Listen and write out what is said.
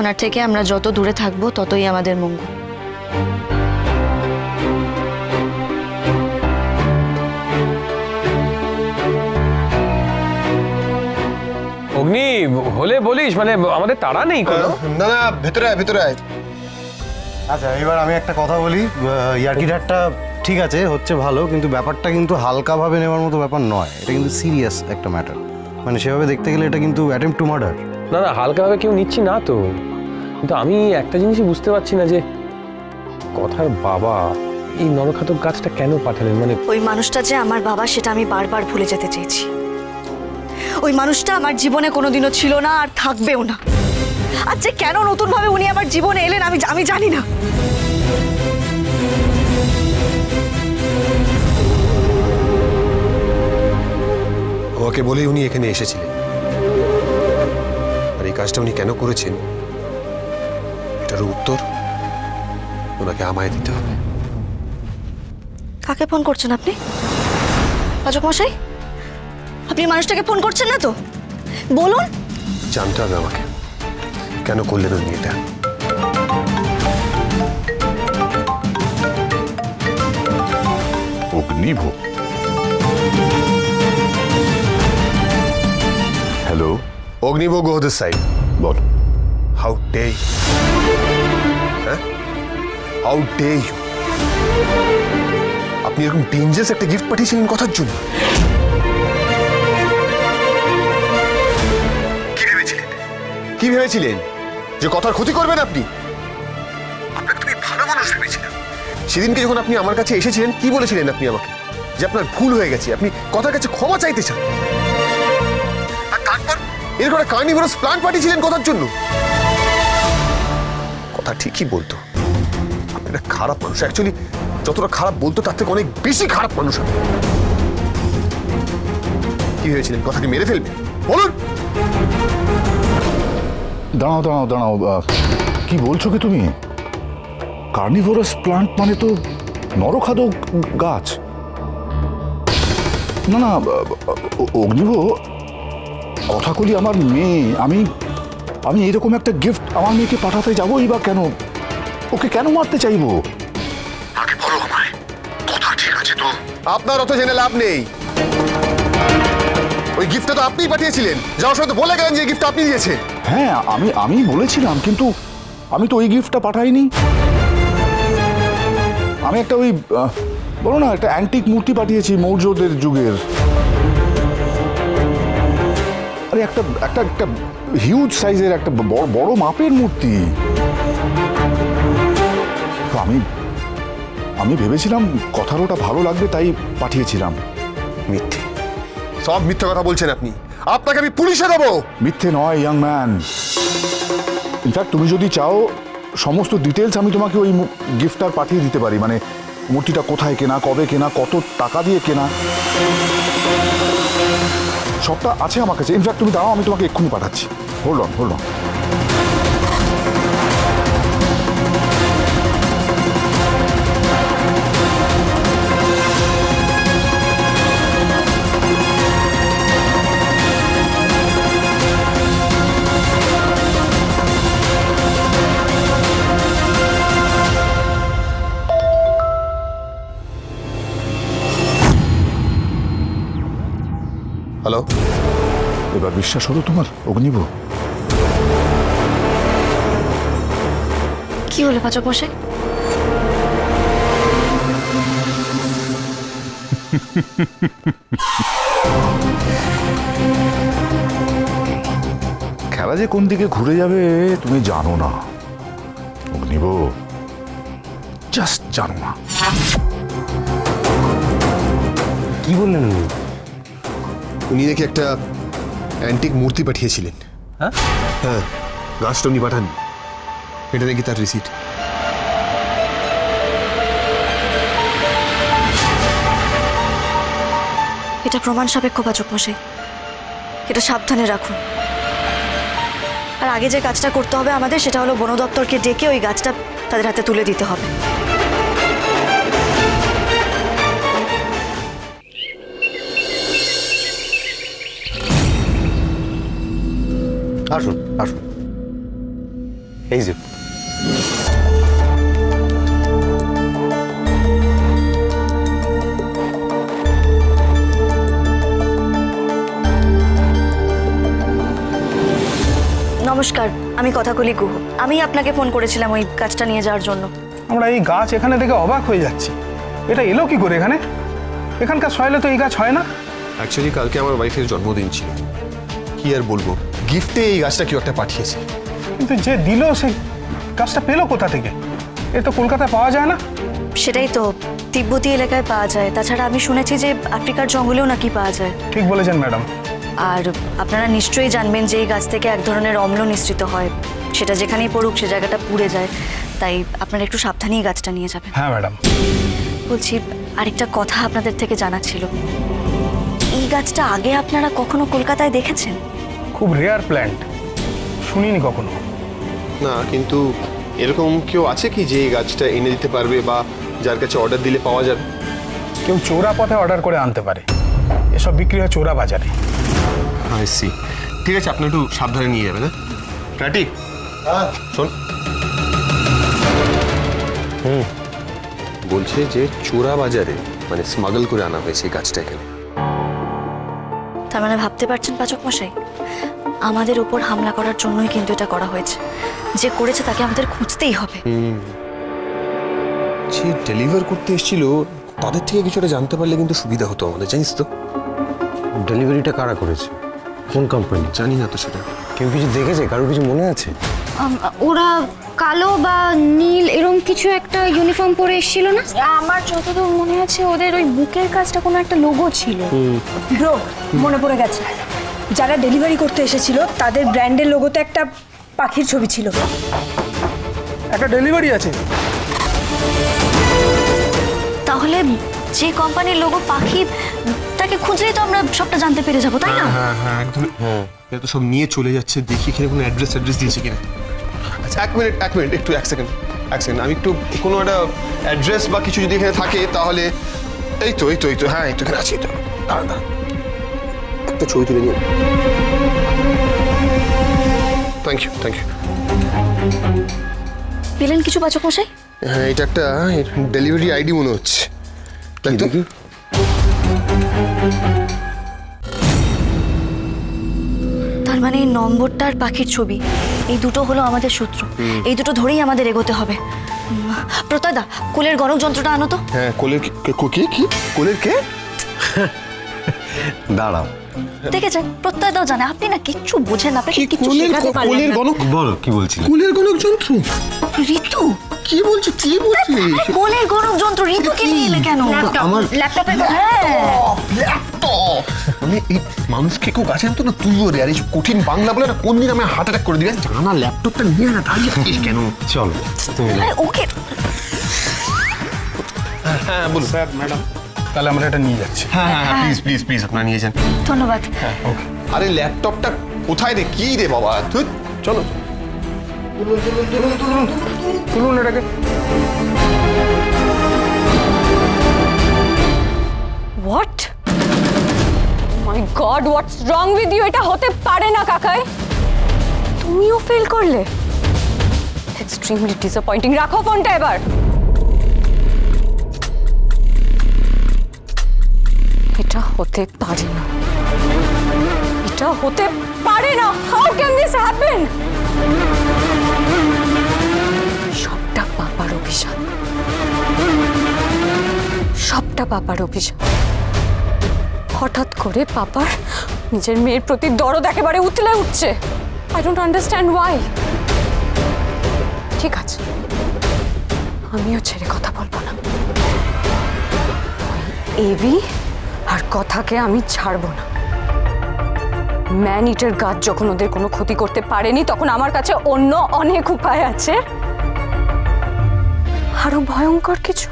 ওনার থেকে আমরা যত দূরে থাকবো ততই আমাদের মঙ্গল। অগ্নি হলে বলিস, মানে আমাদের তাড়া নেই কোনো। না না, ভেতরে আয় ভেতরে আয়। আচ্ছা এবার আমি একটা কথা বলি, ইয়ার্কিটারটা ঠিক আছে হচ্ছে ভালো, কিন্তু ব্যাপারটা কিন্তু হালকাভাবে নেওয়ার মতো ব্যাপার নয়, এটা কিন্তু সিরিয়াস একটা ম্যাটার। মানে সেভাবে দেখতে গেলে এটা কিন্তু অ্যাটেম্প্ট টু মার্ডার। না না, হালকাভাবে কেউ নিচ্ছি না তো, কিন্তু আমি একটা জিনিসই বুঝতে পারছি না যে কথার বাবা এই নরখাতক গাছটা কেন পাঠালেন। মানে ওই মানুষটা যে আমার বাবা সেটা আমি বারবার ভুলে যেতে চেয়েছি। ওই মানুষটা আমার জীবনে কোনোদিনও ছিল না আর থাকবেও না। আচ্ছা কেন নতুন ভাবে উনি আমার জীবনে এলেন আমি জানি না। আমাকে বলেই উনি এখানে এসেছিলেন, আর এই কাজটা উনি কেন করেছেন এটারও উত্তর ওনাকে আমায় দিতে হবে। কাকে ফোন করছেন আপনি পাচক মশাই? আপনি মানুষটাকে ফোন করছেন না তো? বলুন। জানতে হবে আমাকে কেন করলেন উনি এটা। Agniv, hello. Agniv go this side. Ball. How dare you? হ্যাঁ, হাউ ডে ইউ? আপনি এরকম ডেঞ্জারাস একটা গিফট পাঠিয়েছিলেন কথার জন্য? কি ভেবেছিলেন যে কথার ক্ষতি করবেন আপনি? আপনাকে তুমি ভালো মানুষ ভেবেছিলাম। সেদিনকে যখন আপনি আমার কাছে এসেছিলেন কি বলেছিলেন আপনি আমাকে? যে আপনার ভুল হয়ে গেছে, আপনি কথার কাছে ক্ষমা চাইতে চান। আর তারপর এরকম একটা কার্নিভোরাস প্ল্যান্ট পাঠিয়েছিলেন কথার জন্য। কথা ঠিকই বলতো, আপনি একটা খারাপ মানুষ। অ্যাকচুয়ালি যতটা খারাপ বলতো তার থেকে অনেক বেশি খারাপ মানুষ। কি ভেবেছিলেন কথাকে মেরে ফেলবেন? বলুন। দাঁড়াও দাঁড়াও দাঁড়াও, কি বলছো কি তুমি? কার্নিভোরাস প্লান্ট মানে তো নরখাদক গাছ। না না অগ্নিভ, কথা বলি, আমার মেয়ে, আমি এরকম একটা গিফট আমার মেয়েকে পাঠাতে যাবোই বা কেন? ওকে কেন মারতে চাইবো? আগে বলো আমায়। কথা ঠিক আছে তো? আপনার অত জেনে লাভ নেই। ওই গিফটটা তো আপনিই পাঠিয়েছিলেন। যাওয়ার সময় তো বলে গেলেন যে গিফট আপনি দিয়েছেন। হ্যাঁ আমি বলেছিলাম, কিন্তু আমি তো ওই গিফটটা পাঠাইনি। আমি একটা ওই বলো না একটা অ্যান্টিক মূর্তি পাঠিয়েছি মৌর্যদের যুগের। আরে একটা একটা একটা হিউজ সাইজের একটা বড় মাপের মূর্তি। তো আমি ভেবেছিলাম কথার ওটা ভালো লাগবে তাই পাঠিয়েছিলাম। মিথ্যে, সব মিথ্যে কথা বলছেন আপনি। আপনাকে আমি পুলিশে দেবো। মিথ্যে নয় ইয়াং ম্যান। ইনফ্যাক্ট তুমি যদি চাও সমস্ত ডিটেলস আমি তোমাকে ওই গিফটটার পাঠিয়ে দিতে পারি। মানে মূর্তিটা কোথায় কেনা, কবে কেনা, কত টাকা দিয়ে কেনা, সবটা আছে আমার কাছে। ইনফ্যাক্ট তুমি দাও, আমি তোমাকে এক্ষুনি পাঠাচ্ছি। Hold on. হ্যালো, এবার বিশ্বাস হলো তোমার অগ্নিভ? কি হলো পাচক মশাই? খেলা যে কোন দিকে ঘুরে যাবে তুমি জানো না অগ্নিভ, জাস্ট জানো না। কি বললেন উনি? উনি নাকি একটা অ্যান্টিক মূর্তি পাঠিয়েছিলেন। হ্যাঁ, গাছটা উনি পাঠান। এটা নাকি তার রিসিট। এটা প্রমাণ সাপেক্ষ পাচক মশাই, এটা সাবধানে রাখুন। আর আগে যে কাজটা করতে হবে আমাদের সেটা হলো বন দপ্তরকে ডেকে ওই গাছটা তাদের হাতে তুলে দিতে হবে। আসুন আসুন। এই যে নমস্কার, আমি কথাকলি গুহ। আমি আপনাকে ফোন করেছিলাম ওই কাজটা নিয়ে যাওয়ার জন্য। আমরা এই গাছ এখানে দেখে অবাক হয়ে যাচ্ছি, এটা এলো কি করে এখানে? এখানকার সয়েলে তো এই গাছ হয় না। অ্যাকচুয়ালি কালকে আমার ওয়াইফের জন্মদিন ছিল, কি আর বলবো, গিফটে এই গাছটা কেউ একটা পাঠিয়েছে। কিন্তু যে দিল সে গাছটা পেলো কোথা থেকে? এ তো কলকাতায় পাওয়া যায় না। সেটাই তো, তিব্বতী এলাকায় পাওয়া যায়। তাছাড়া আমি শুনেছি যে আফ্রিকার জঙ্গলেও নাকি পাওয়া যায়। ঠিক বলেছেন ম্যাডাম। আর আপনারা নিশ্চয়ই জানবেন যে এই গাছ থেকে এক ধরনের অম্ল নিঃসৃত হয়, সেটা যেখানেই পড়ুক সে জায়গাটা পুড়ে যায়। তাই আপনারা একটু সাবধানেই গাছটা নিয়ে যাবেন। হ্যাঁ ম্যাডাম। বলছি, আরেকটা কথা আপনাদের থেকে জানা ছিল, এই গাছটা আগে আপনারা কখনো কলকাতায় দেখেছেন? খুব রেয়ার প্ল্যান্ট, শুনিনি কখনো। না, কিন্তু এরকম কেউ আছে কি যে এই গাছটা এনে দিতে পারবে বা যার কাছে অর্ডার দিলে পাওয়া যাবে? কেউ চোরা পথে অর্ডার করে আনতে পারে, এসব বিক্রি হয় চোরা বাজারে। I see. ঠিক আছে, আপনি একটু সাবধানে নিয়ে যাবেন। হ্যাঁ প্রাটি, শোন, বলছে যে চোরা বাজারে মানে স্মাগল করে আনা হয়েছে এই গাছটা এখানে। তার মানে ভাবতে পারছেন পাচক মশাই, আমাদের উপর হামলা করার জন্যই কিন্তু এটা করা হয়েছে। যে করেছে তাকে আমাদের খুঁজতেই হবে। যে ডেলিভার করতে এসেছিল তাদের থেকে কিছুটা জানতে পারলে কিন্তু সুবিধা হতো আমাদের, জানিস তো? ডেলিভারিটা কারা করেছে, কোন কোম্পানি? জানি না তো সেটা। কেউ কিছু দেখেছে, কারোর কিছু মনে আছে? ওরা কালো বা নীল এরকম কিছু একটা ইউনিফর্ম পরে এসেছিল না? আমার যতদূর মনে আছে ওদের ওই বুকের কাজটা কোনো একটা লোগো ছিল। ব্রো, মনে পড়ে গেছে, যারা ডেলিভারি করতে এসেছিল তাদের ব্র্যান্ডের লোগোতে একটা পাখির ছবি ছিল। একটা ডেলিভারি আছে। তাহলে যে কোম্পানির লোগো পাখি, তাকে খুঁজলেই তো আমরা সবটা জানতে পেরে যাবো, তাই না? হ্যাঁ হ্যাঁ একদম। এটা তো সব নিয়ে চলে যাচ্ছে, দেখি এখানে কোনো অ্যাড্রেস দিয়েছে কিনা। আচ্ছা এক মিনিট একটু এক সেকেন্ড। আমি একটু কোনো একটা অ্যাড্রেস বা কিছু যদি এখানে থাকে তাহলে। এই তো হ্যাঁ, এই তো এখানে আছে। দাঁড়া, একটা ছবি তুলে নিয়ে। Thank you. পেলেন কিছু পাচক মশাই? হ্যাঁ, এটা একটা ডেলিভারি আইডি মনে হচ্ছে। তাই তো? তার মানে এই নম্বরটা আর পাখির ছবি, এই দুটো হলো আমাদের সূত্র। এই দুটো ধরেই আমাদের এগোতে হবে। প্রত্যয়দা, কোলের গণক যন্ত্রটা আনো তো। হ্যাঁ, কোলের কি? কোলের কে? দাঁড়াও, দেখেছেন, প্রত্যয়দাও জানে, আপনি না কিচ্ছু বোঝেন, আপনাকে কিচ্ছু শেখাতে পারলেন কোলের না। গণক? বলো কি বলছিলে? কোলের গণক যন্ত্র? ঋতু, কি বলছিস? কোলের গণক যন্ত্র ঋতুকে নিয়ে এলে কেন? আমার ল্যাপটপে ল্যাপটপ মানে এই মানুষকে কেউ গাছে আনতো না, তুইও রে। আর এই কঠিন বাংলা বলে না, কোন দিন আমি হার্ট অ্যাটাক করে দিবি। জানা ল্যাপটপটা নিয়ে না, দাঁড়িয়ে থাকিস কেন? চলো তুমি ওকে। হ্যাঁ বলুন। স্যার ম্যাডাম, তাহলে আমরা এটা নিয়ে যাচ্ছি। হ্যাঁ প্লিজ আপনারা নিয়ে যান। ধন্যবাদ। ওকে। আরে ল্যাপটপটা কোথায় রে? কি রে বাবা? চলো তুলুন এটাকে। What? My god, what's wrong with you? এটা হতে পারে না কাকাই, তুমিও ফেল করলে। Extremely disappointing. রাখো ফোনটা এবার। এটা হতে পারে না, এটা হতে পারে না। How can this happen? সবটা পাপার অভিশাপ, সবটা পাপার অভিশাপ। হঠাৎ করে পাপার নিজের মেয়ের প্রতি দরদ একেবারে উতলে উঠছে। I don't understand Y. ঠিক আছে, আমিও ছেড়ে কথা বলবো না। এভি আর কথাকে আমি ছাড়বো না। ম্যান ইটার গাছ যখন ওদের কোনো ক্ষতি করতে পারেনি, তখন আমার কাছে অন্য অনেক উপায় আছে, আরো ভয়ঙ্কর কিছু।